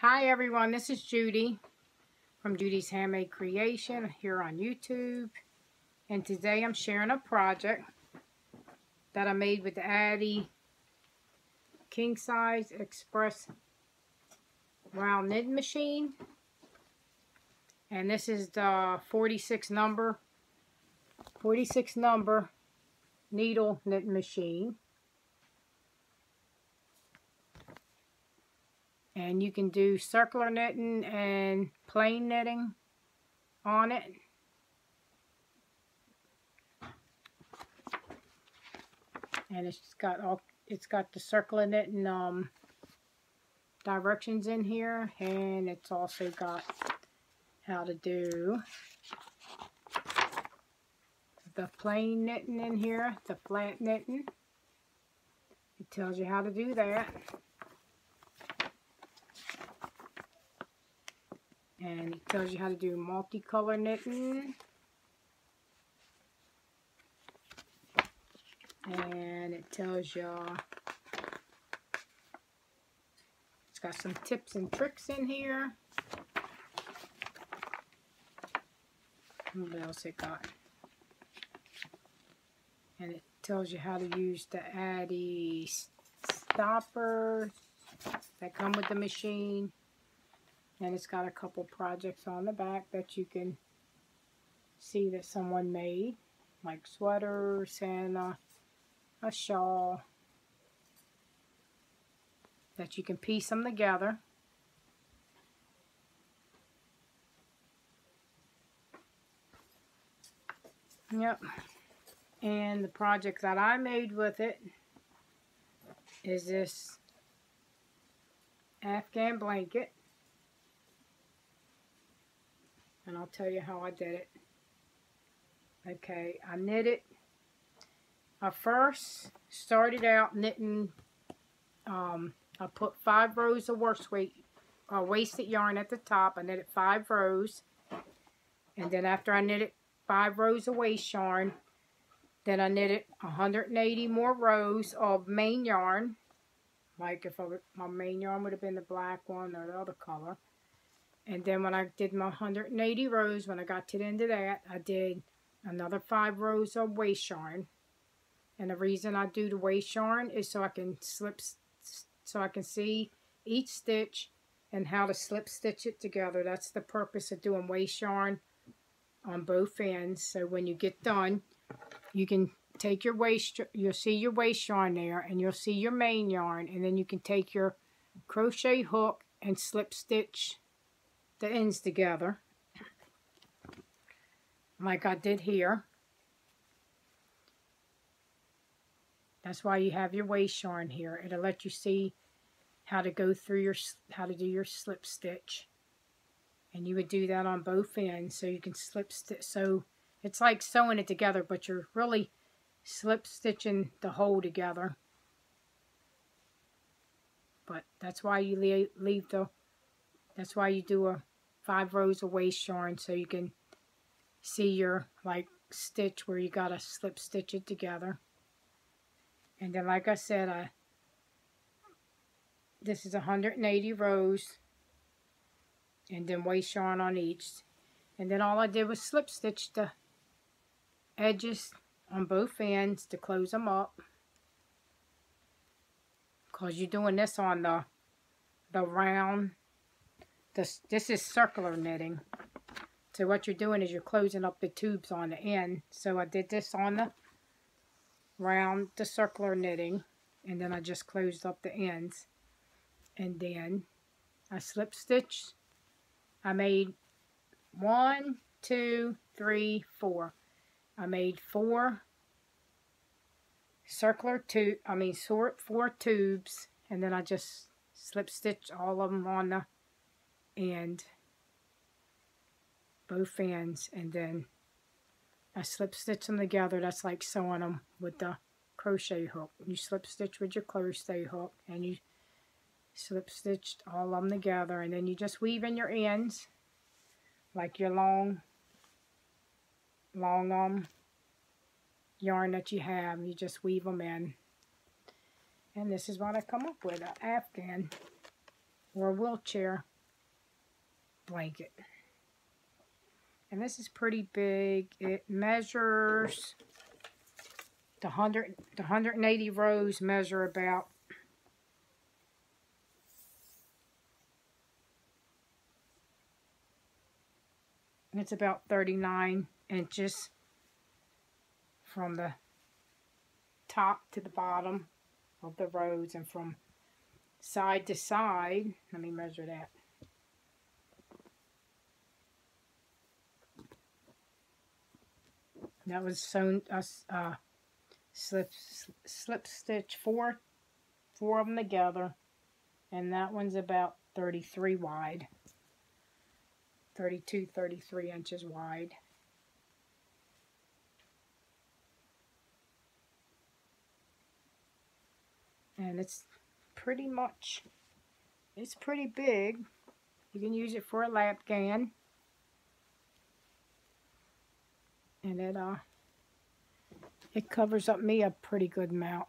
Hi everyone, this is Judy from Judy's Handmade Creation here on YouTube. And today I'm sharing a project that I made with the Addi King Size Express Round Knitting Machine. And this is the 46 number needle knitting machine. And you can do circular knitting and plain knitting on it. And it's got the circular knitting directions in here, and it's also got how to do the plain knitting in here, the flat knitting. It tells you how to do that. And it tells you how to do multicolor knitting. And it tells you, it's got some tips and tricks in here. What else it got? And it tells you how to use the Addi stoppers that come with the machine. And it's got a couple projects on the back that you can see that someone made, like sweaters and a shawl, that you can piece them together. Yep. And the project that I made with it is this Afghan blanket. And I'll tell you how I did it. Okay, I knitted. I first started out knitting, I put 5 rows of wasted yarn at the top. I knitted 5 rows. And then after I knitted 5 rows of waste yarn, then I knitted 180 more rows of main yarn. Like if my main yarn would have been the black one or the other color. And then when I did my 180 rows, when I got to the end of that, I did another 5 rows of waste yarn. And the reason I do the waste yarn is so I can see each stitch and how to slip stitch it together. That's the purpose of doing waste yarn on both ends. So when you get done, you can take your you'll see your waste yarn there, and you'll see your main yarn, and then you can take your crochet hook and slip stitch the ends together like I did here. That's why you have your waste yarn here. It'll let you see how to go through how to do your slip stitch. And you would do that on both ends, so you can slip stitch. So it's like sewing it together, but you're really slip stitching the whole together. But that's why you that's why you do a 5 rows of waste yarn, so you can see your stitch where you gotta slip stitch it together. And then, like I said, this is 180 rows, and then waste yarn on each. And then all I did was slip stitch the edges on both ends to close them up, because you're doing this on the round. This is circular knitting. So what you're doing is you're closing up the tubes on the end. So I did this on the round, the circular knitting, and then I just closed up the ends. And then I slip stitched. I made 1, 2, 3, 4. I made 4 circular four tubes, and then I just slip stitched all of them on the end, both ends, and then I slip stitch them together. That's like sewing them with the crochet hook. You slip stitch with your crochet hook, and you slip stitched all of them together, and then you just weave in your ends like your long yarn that you have. You just weave them in, and this is what I come up with, an Afghan or a wheelchair blanket. And this is pretty big. It measures, the 180 rows measure about 39 inches from the top to the bottom of the rows, and from side to side, let me measure that. That was sewn, slip stitch four of them together, and that one's about 33 wide, 32, 33 inches wide. And it's pretty big. You can use it for a lapghan. And it covers up me a pretty good amount.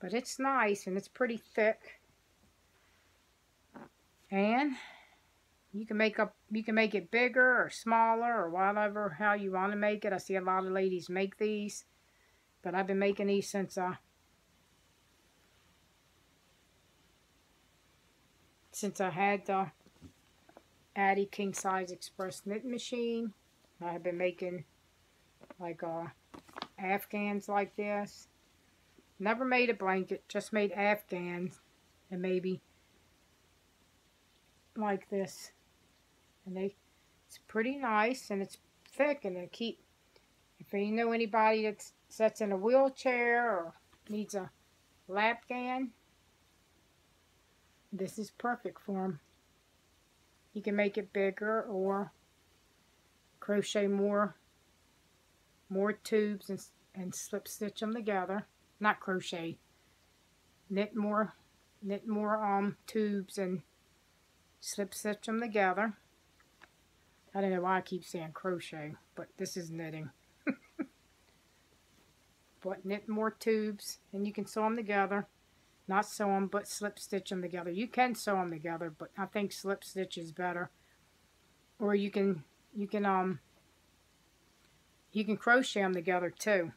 But it's nice and it's pretty thick. And you can make it bigger or smaller or whatever, how you want to make it. I see a lot of ladies make these, but I've been making these since I had the Addi King Size Express knitting machine. I have been making like afghans like this. Never made a blanket, just made afghans, and maybe like this. And it's pretty nice, and it's thick, and if you know anybody that's in a wheelchair or needs a lapghan, this is perfect for them. You can make it bigger or crochet more tubes and slip stitch them together. Not crochet, knit more tubes and slip stitch them together. I don't know why I keep saying crochet, but this is knitting. But knit more tubes, and you can sew them together. Not sew them, but slip stitch them together. You can sew them together, but I think slip stitch is better. Or you can crochet them together too.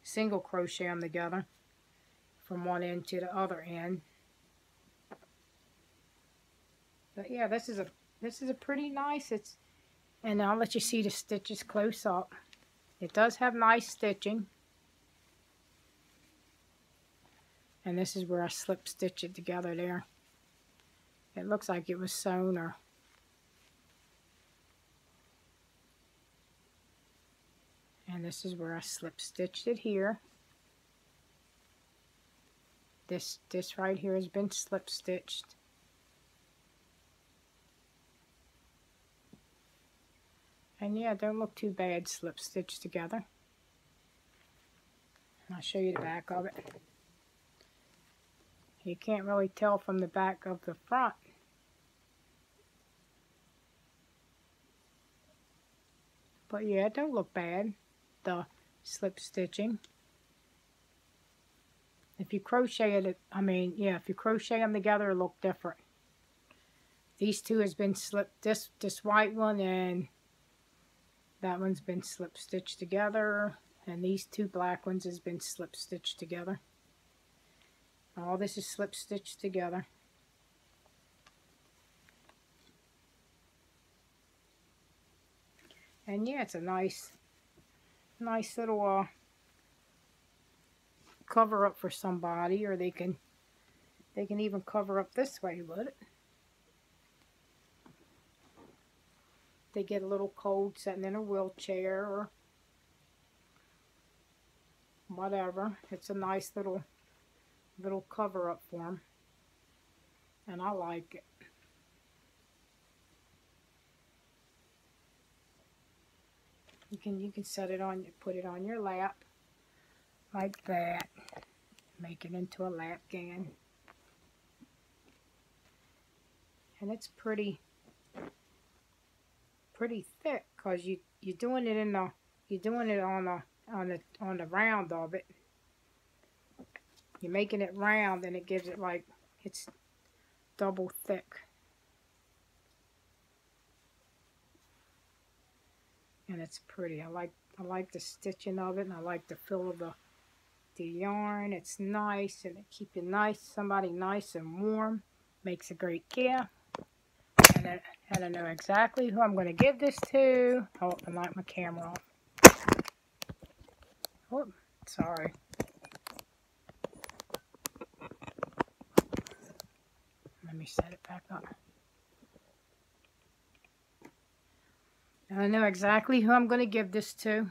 Single crochet them together from one end to the other end. But yeah, this is a pretty nice. And I'll let you see the stitches close up. It does have nice stitching. And this is where I slip stitch it together there. It looks like it was sewn or. And this is where I slip stitched it here. This right here has been slip stitched. And yeah, don't look too bad slip stitched together. I'll show you the back of it. You can't really tell from the back of the front. But yeah, it don't look bad, the slip stitching. If you crochet it, if you crochet them together, it'll look different. These two has been slipped, this white one and that one's been slip stitched together, and these two black ones has been slip stitched together. All this is slip stitched together. And yeah, it's a nice little cover up for somebody, or they can even cover up this way with it. They get a little cold sitting in a wheelchair or whatever. It's a nice little cover up for them, and I like it. You can set it on, put it on your lap like that, make it into a lapghan, and it's pretty pretty thick because you're doing it on the round of it. You're making it round and it gives it like it's double thick. And it's pretty. I like the stitching of it, and I like the feel of the yarn. It's nice, and it keeps you nice, somebody nice and warm. Makes a great gift. And I don't know exactly who I'm going to give this to. Oh, I knocked my camera off. Oh, sorry. Let me set it back up. I don't know exactly who I'm going to give this to.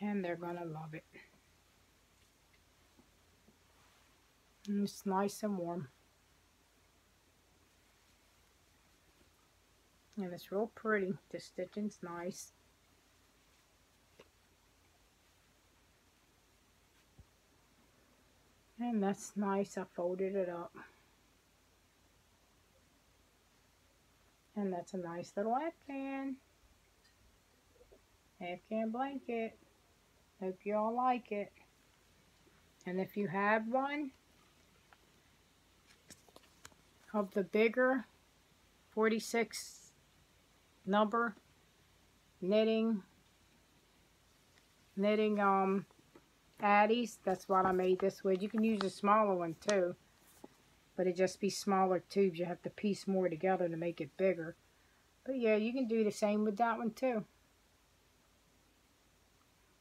And they're going to love it. And it's nice and warm. And it's real pretty. The stitching's nice. And that's nice. I folded it up. And that's a nice little Afghan. Afghan blanket. Hope you all like it. And if you have one of the bigger 46 number knitting Addies, that's what I made this with. You can use a smaller one too, but it just be smaller tubes. You have to piece more together to make it bigger. But yeah, you can do the same with that one too.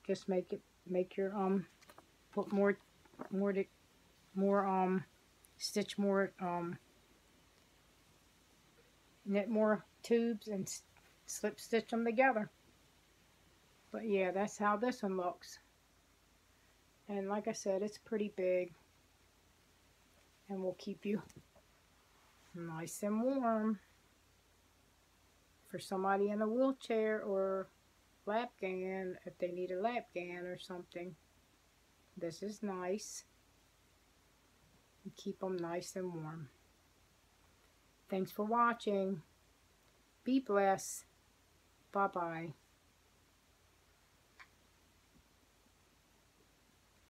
Just make your put stitch more knit more tubes and slip stitch them together. But yeah, that's how this one looks. And like I said, it's pretty big. And will keep you nice and warm. For somebody in a wheelchair or lapghan, if they need a lapghan or something. This is nice. And keep them nice and warm. Thanks for watching. Be blessed. Bye-bye.